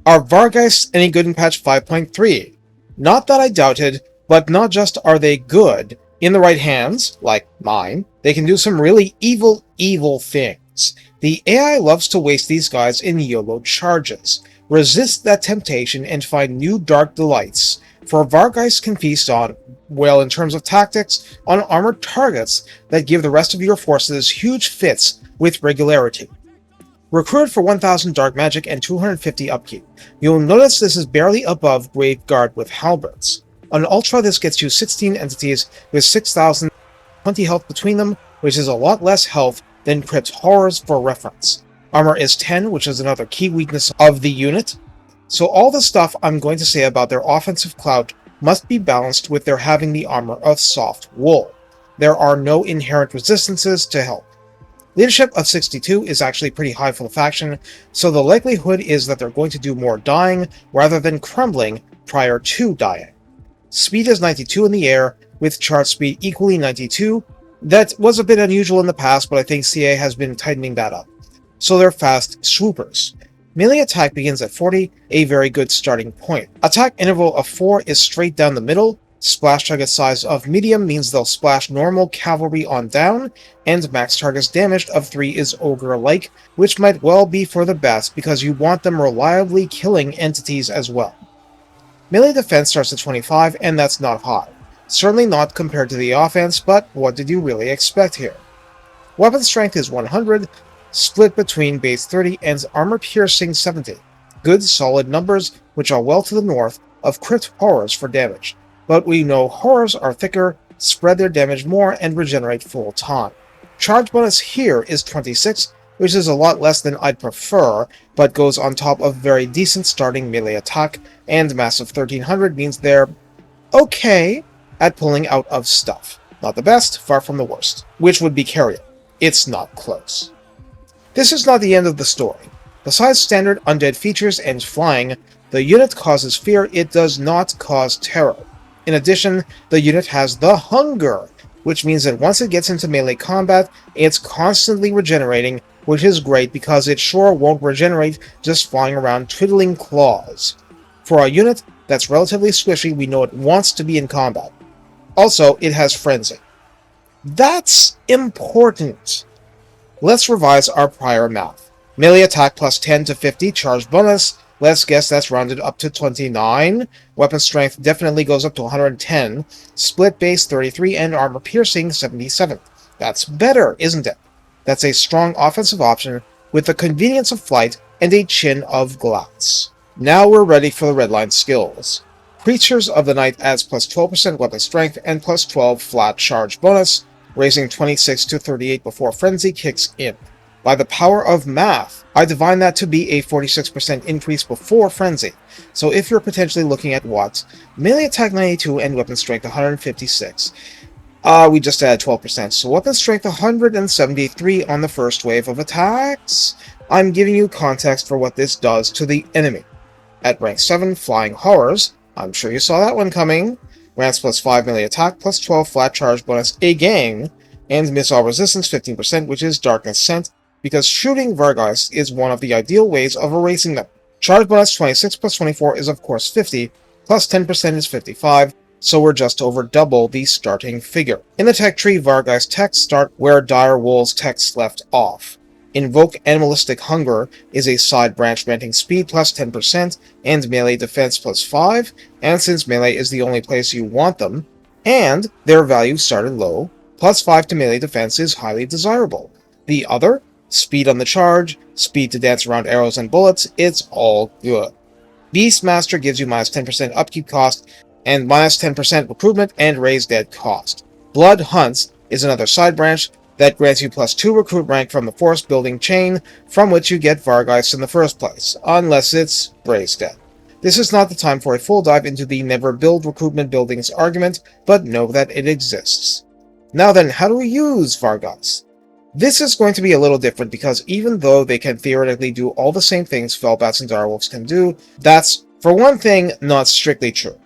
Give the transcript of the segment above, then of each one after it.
Are Vargheists any good in patch 5.3? Not that I doubted, but not just are they good, in the right hands, like mine, they can do some really evil things. The AI loves to waste these guys in YOLO charges. Resist that temptation and find new dark delights, for Vargheists can feast on, well, in terms of tactics, on armored targets that give the rest of your forces huge fits with regularity. Recruited for 1000 dark magic and 250 upkeep. You'll notice this is barely above Graveguard with halberds. On Ultra, this gets you 16 entities with 6020 health between them, which is a lot less health than Crypt Horrors for reference. Armor is 10, which is another key weakness of the unit. So all the stuff I'm going to say about their offensive clout must be balanced with their having the armor of soft wool. There are no inherent resistances to help. Leadership of 62 is actually pretty high for the faction, so the likelihood is that they're going to do more dying rather than crumbling prior to dying. Speed is 92 in the air, with charge speed equally 92. That was a bit unusual in the past, but I think CA has been tightening that up. So they're fast swoopers. Melee attack begins at 40, a very good starting point. Attack interval of 4 is straight down the middle. Splash target size of medium means they'll splash normal cavalry on down, and max targets damaged of 3 is ogre-like, which might well be for the best because you want them reliably killing entities as well. Melee defense starts at 25, and that's not high. Certainly not compared to the offense, but what did you really expect here? Weapon strength is 100, split between base 30 and armor piercing 70. Good solid numbers, which are well to the north of Crypt Horrors for damage. But we know horrors are thicker, spread their damage more, and regenerate full time. Charge bonus here is 26, which is a lot less than I'd prefer, but goes on top of very decent starting melee attack, and massive 1300 means they're okay at pulling out of stuff. Not the best, far from the worst, which would be carrier. It's not close. This is not the end of the story. Besides standard undead features and flying, the unit causes fear, it does not cause terror. In addition, the unit has the Hunger, which means that once it gets into melee combat, it's constantly regenerating, which is great because it sure won't regenerate just flying around twiddling claws. For a unit that's relatively squishy, we know it wants to be in combat. Also, it has Frenzy. That's important. Let's revise our prior math. Melee attack plus 10 to 50, charge bonus. Let's guess that's rounded up to 29. Weapon strength definitely goes up to 110. Split base 33 and armor piercing 77. That's better, isn't it? That's a strong offensive option with the convenience of flight and a chin of glass. Now we're ready for the Redline skills. Creatures of the Night adds plus 12% weapon strength and plus 12 flat charge bonus, raising 26 to 38 before Frenzy kicks in. By the power of math, I divine that to be a 46% increase before Frenzy. So if you're potentially looking at what? Melee attack 92 and weapon strength 156. We just added 12%, so weapon strength 173 on the first wave of attacks. I'm giving you context for what this does to the enemy. At rank 7, Flying Horrors, I'm sure you saw that one coming. Rance plus 5 melee attack plus 12 flat charge bonus again, and missile resistance 15%, which is darkness sent, because shooting Vargheists is one of the ideal ways of erasing them. Charge bonus 26 plus 24 is of course 50, plus 10% is 55, so we're just over double the starting figure. In the tech tree, Vargheist techs start where Dire Wolves techs left off. Invoke Animalistic Hunger is a side branch granting speed plus 10% and melee defense plus 5, and since melee is the only place you want them, and their value started low, plus 5 to melee defense is highly desirable. The other, speed on the charge, speed to dance around arrows and bullets, it's all good. Beastmaster gives you minus 10% upkeep cost, and minus 10% recruitment and raise dead cost. Blood Hunts is another side branch that grants you plus 2 recruit rank from the forest building chain from which you get Vargheists in the first place, unless it's Braze Dead. This is not the time for a full dive into the never build recruitment buildings argument, but know that it exists. Now then, how do we use Vargheists? This is going to be a little different because even though they can theoretically do all the same things Felbats and Direwolves can do, that's, for one thing, not strictly true.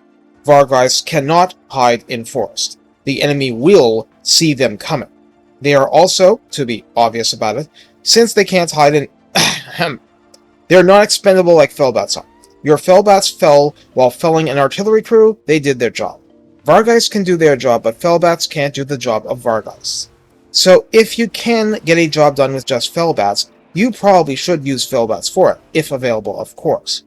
Vargheists cannot hide in forest. The enemy will see them coming. They are also, to be obvious about it, since they can't hide in they're not expendable like Felbats are. Your Fellbats fell while felling an artillery crew, they did their job. Vargheists can do their job, but Fellbats can't do the job of Vargheists. So if you can get a job done with just Fellbats, you probably should use Fellbats for it, if available, of course.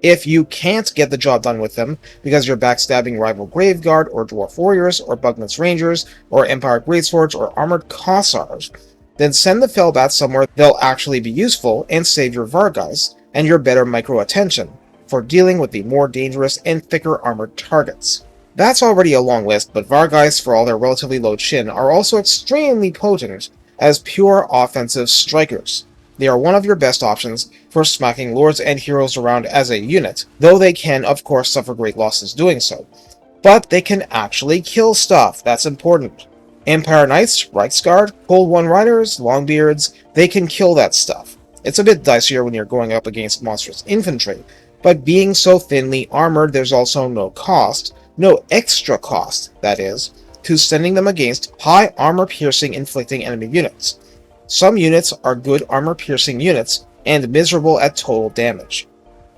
If you can't get the job done with them, because you're backstabbing rival Graveguard, or Dwarf Warriors, or Bugman's Rangers, or Empire Greatswords, or Armored Carnosaurs, then send the Fellbats somewhere they'll actually be useful and save your Vargheists and your better micro-attention for dealing with the more dangerous and thicker armored targets. That's already a long list, but Vargheists, for all their relatively low chin, are also extremely potent as pure offensive strikers. They are one of your best options for smacking lords and heroes around as a unit, though they can, of course, suffer great losses doing so. But they can actually kill stuff, that's important. Empire Knights, Reichsguard, Cold One Riders, Longbeards, they can kill that stuff. It's a bit dicier when you're going up against monstrous infantry, but being so thinly armored, there's also no cost, no extra cost, that is, to sending them against high armor-piercing inflicting enemy units. Some units are good armor-piercing units, and miserable at total damage.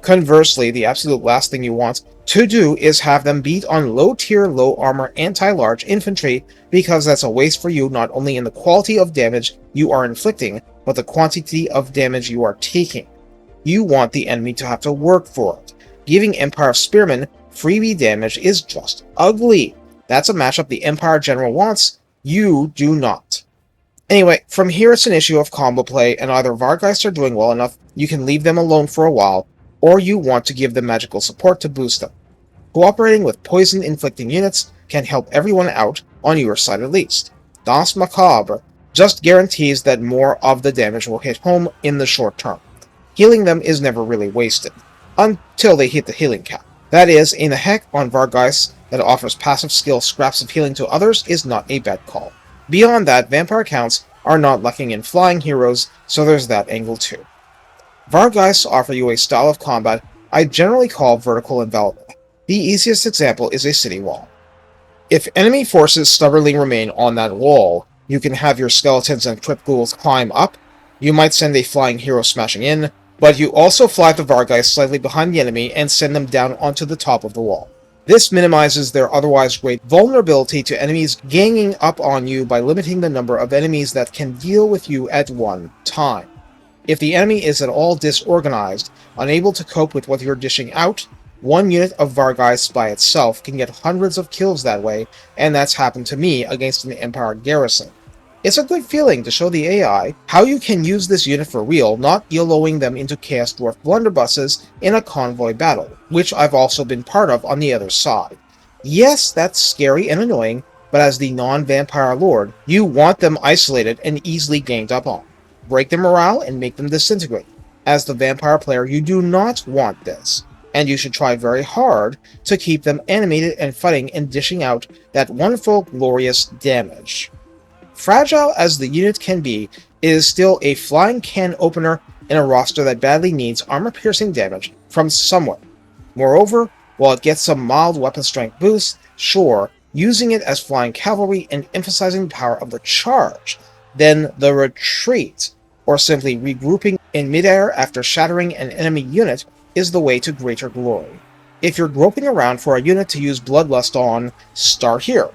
Conversely, the absolute last thing you want to do is have them beat on low-tier, low-armor anti-large infantry, because that's a waste for you not only in the quality of damage you are inflicting, but the quantity of damage you are taking. You want the enemy to have to work for it. Giving Empire Spearmen freebie damage is just ugly. That's a matchup the Empire General wants, you do not. Anyway, from here it's an issue of combo play, and either Vargheists are doing well enough you can leave them alone for a while, or you want to give them magical support to boost them. Cooperating with poison-inflicting units can help everyone out, on your side at least. Danse Macabre just guarantees that more of the damage will hit home in the short term. Healing them is never really wasted, until they hit the healing cap. That is, in the heck on Vargheists that offers passive skill scraps of healing to others is not a bad call. Beyond that, vampire counts are not lacking in flying heroes, so there's that angle too. Vargheists offer you a style of combat I generally call vertical envelopment. The easiest example is a city wall. If enemy forces stubbornly remain on that wall, you can have your skeletons and crypt ghouls climb up, you might send a flying hero smashing in, but you also fly the Vargheists slightly behind the enemy and send them down onto the top of the wall. This minimizes their otherwise great vulnerability to enemies ganging up on you by limiting the number of enemies that can deal with you at one time. If the enemy is at all disorganized, unable to cope with what you're dishing out, one unit of Vargheists by itself can get hundreds of kills that way, and that's happened to me against an Empire garrison. It's a good feeling to show the AI how you can use this unit for real, not YOLOing them into Chaos Dwarf blunderbusses in a convoy battle, which I've also been part of on the other side. Yes, that's scary and annoying, but as the non-vampire lord, you want them isolated and easily ganged up on. Break their morale and make them disintegrate. As the vampire player, you do not want this, and you should try very hard to keep them animated and fighting and dishing out that wonderful, glorious damage. Fragile as the unit can be, it is still a flying can opener in a roster that badly needs armor-piercing damage from somewhere. Moreover, while it gets some mild weapon strength boosts, sure, using it as flying cavalry and emphasizing the power of the charge, then the retreat, or simply regrouping in midair after shattering an enemy unit, is the way to greater glory. If you're groping around for a unit to use Bloodlust on, start here,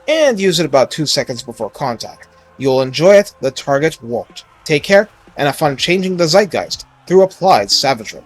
and use it about 2 seconds before contact. You'll enjoy it, the target won't. Take care, and have fun changing the zeitgeist through applied savagery.